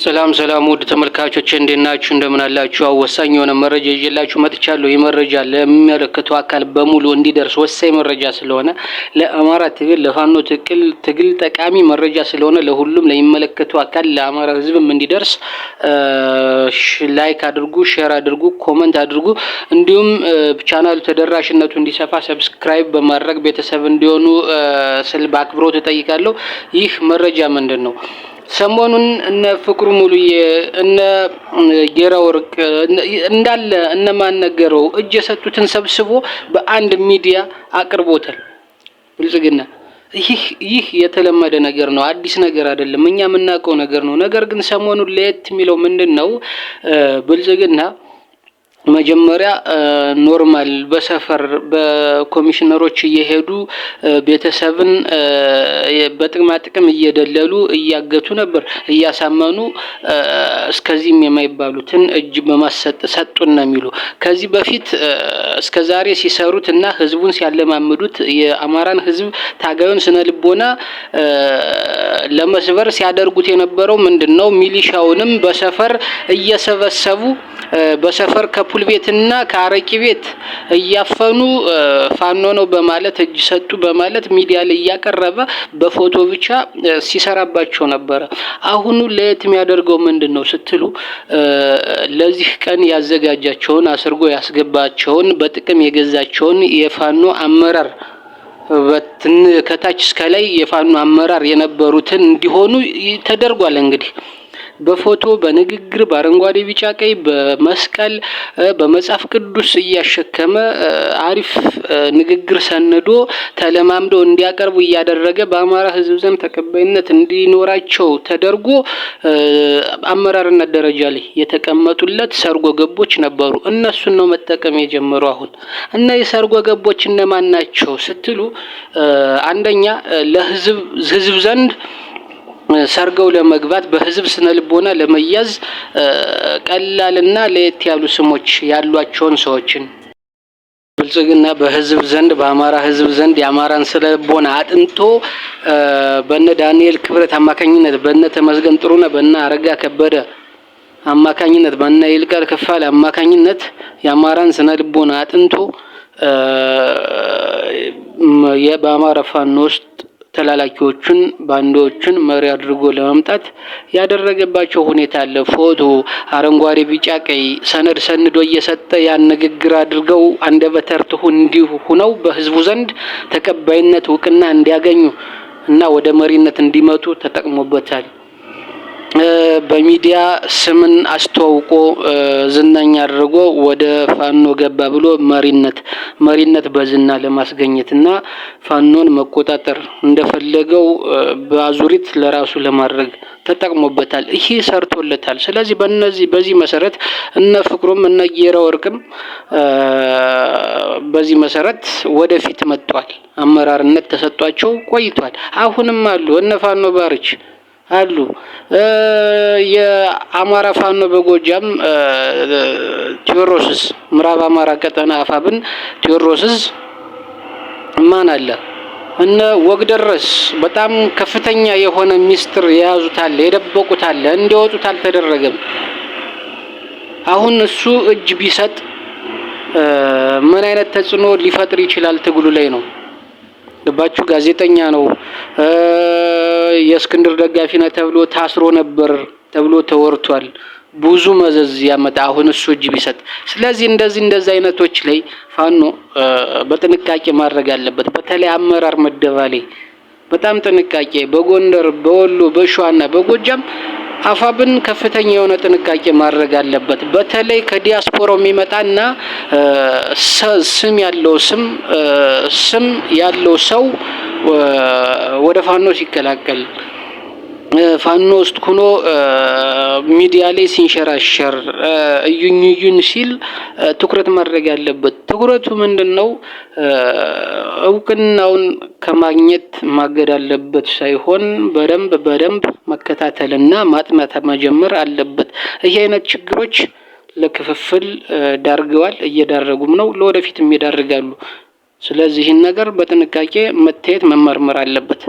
ሰላም ውድ ተመልካቾች እንደናችሁ እንደምን አላችሁ? ወሳኝ የሆነ መረጃ ይዤላችሁ መጥቻለሁ። ይህ መረጃ ለሚመለከተው አካል በሙሉ እንዲደርስ ወሳኝ መረጃ ስለሆነ ለአማራ ትግል ለፋኖ ትግል ጠቃሚ መረጃ ስለሆነ ለሁሉም ለሚመለከተው አካል ለአማራ ሕዝብም እንዲደርስ ላይክ አድርጉ፣ ሼር አድርጉ፣ ኮሜንት አድርጉ። እንዲሁም ቻናሉ ተደራሽነቱ እንዲሰፋ ሰብስክራይብ በማድረግ ቤተሰብ እንዲሆኑ ስል በአክብሮት እጠይቃለሁ። ይህ መረጃ ምንድነው? ሰሞኑን እነ ፍቅሩ ሙሉዬ እነ ጌራ ወርቅ እንዳለ እነ ማነገረው እጅ የሰጡትን ሰብስቦ በአንድ ሚዲያ አቅርቦታል ብልጽግና። ይህ የተለመደ ነገር ነው፣ አዲስ ነገር አይደለም፣ እኛ የምናውቀው ነገር ነው። ነገር ግን ሰሞኑን ለየት የሚለው ምንድነው? ብልጽግና መጀመሪያ ኖርማል በሰፈር በኮሚሽነሮች እየሄዱ ቤተሰብን በጥቅማ ጥቅም እየደለሉ እያገቱ ነበር፣ እያሳመኑ እስከዚህም የማይባሉትን እጅ በማሰጥ ሰጡን ነው የሚሉ። ከዚህ በፊት እስከዛሬ ሲሰሩትና ህዝቡን ሲያለማምዱት የአማራን ህዝብ ታጋዩን ስነ ልቦና ለመስበር ሲያደርጉት የነበረው ምንድነው? ሚሊሻውንም በሰፈር እየሰበሰቡ በሰፈር ከፑል ቤትና ከአረቂ ቤት እያፈኑ ፋኖ ነው በማለት እጅ ሰጡ በማለት ሚዲያ ላይ እያቀረበ በፎቶ ብቻ ሲሰራባቸው ነበር። አሁኑ ለየት የሚያደርገው ምንድነው ስትሉ ለዚህ ቀን ያዘጋጃቸውን አስርጎ ያስገባቸውን በጥቅም የገዛቸውን የፋኖ አመራር ከታች እስከ ላይ የፋኖ አመራር የነበሩትን እንዲሆኑ ተደርጓል። እንግዲህ በፎቶ በንግግር በአረንጓዴ ቢጫ ቀይ በመስቀል በመጽሐፍ ቅዱስ እያሸከመ አሪፍ ንግግር ሰንዶ ተለማምዶ እንዲያቀርቡ እያደረገ በአማራ ህዝብ ዘንድ ተቀባይነት እንዲኖራቸው ተደርጎ አመራርነት ደረጃ ላይ የተቀመጡለት ሰርጎ ገቦች ነበሩ። እነሱን ነው መጠቀም የጀመሩ። አሁን እና የሰርጎ ገቦች እነማን ናቸው ስትሉ አንደኛ ለህዝብ ዘንድ ሰርገው ለመግባት በህዝብ ስነ ልቦና ለመያዝ ቀላልና ለየት ያሉ ስሞች ያሏቸውን ሰዎችን ብልጽግና በህዝብ ዘንድ በአማራ ህዝብ ዘንድ የአማራን ስነ ልቦና አጥንቶ በነ ዳንኤል ክብረት አማካኝነት በነ ተመስገን ጥሩነህ በነ አረጋ ከበደ አማካኝነት በነ ይልቃል ከፋለ አማካኝነት የአማራን ስነ ልቦና አጥንቶ በአማራ ፋኖ ውስጥ ተላላኪዎችን ባንዶችን መሪ አድርጎ ለማምጣት ያደረገባቸው ሁኔታ አለ። ፎቶ አረንጓዴ ቢጫ ቀይ ሰነድ ሰንዶ እየሰጠ ያን ንግግር አድርገው አንደበተ ርቱዕ እንዲሆነው በህዝቡ ዘንድ ተቀባይነት እውቅና እንዲያገኙ እና ወደ መሪነት እንዲመጡ ተጠቅሞበታል። በሚዲያ ስምን አስተዋውቆ ዝናኛ አድርጎ ወደ ፋኖ ገባ ብሎ መሪነት በዝና ለማስገኘትና ፋኖን መቆጣጠር እንደፈለገው በአዙሪት ለራሱ ለማድረግ ተጠቅሞበታል። ይሄ ሰርቶለታል። ስለዚህ በዚህ መሰረት እነ ፍቅሩም እነ ጌራ ወርቅም በዚህ መሰረት ወደፊት መጥቷል። አመራርነት ተሰጧቸው ቆይቷል። አሁንም አሉ እነ ፋኖ ባርች አሉ። የአማራ ፋኖ በጎጃም ቴዎድሮስስ ምዕራብ አማራ ቀጠና አፋብን ቴዎድሮስስ ማን አለ? እነ ወግደረስ በጣም ከፍተኛ የሆነ ሚስጥር የያዙታል የደበቁታል እንዲወጡት አልተደረገም። አሁን እሱ እጅ ቢሰጥ ምን አይነት ተጽዕኖ ሊፈጥር ይችላል? ትግሉ ላይ ነው። ገባችሁ? ጋዜጠኛ ነው። የእስክንድር ደጋፊ ነው ተብሎ ታስሮ ነበር ተብሎ ተወርቷል። ብዙ መዘዝ ያመጣ አሁን እሱ እጅ ቢሰጥ። ስለዚህ እንደዚህ አይነቶች ላይ ፋኖ በጥንቃቄ ማድረግ አለበት። በተለይ አመራር መደባ ላይ በጣም ጥንቃቄ። በጎንደር በወሎ በሸዋና በጎጃም አፋብን ከፍተኛ የሆነ ጥንቃቄ ማድረግ አለበት። በተለይ ከዲያስፖራው የሚመጣና ስም ያለው ሰው ወደ ፋኖ ሲቀላቀል ፋኖ ውስጥ ሆኖ ሚዲያ ላይ ሲንሸራሸር እዩን ሲል ትኩረት ማድረግ ያለበት ትኩረቱ ምንድነው? እውቅናውን ከማግኘት ማገድ አለበት ሳይሆን በደንብ መከታተልና ማጥናት መጀመር አለበት። ይሄ አይነት ችግሮች ለክፍፍል ዳርገዋል፣ እየዳረጉም ነው፣ ለወደፊትም ይዳርጋሉ። ስለዚህ ይህን ነገር በጥንቃቄ መታየት መመርመር አለበት።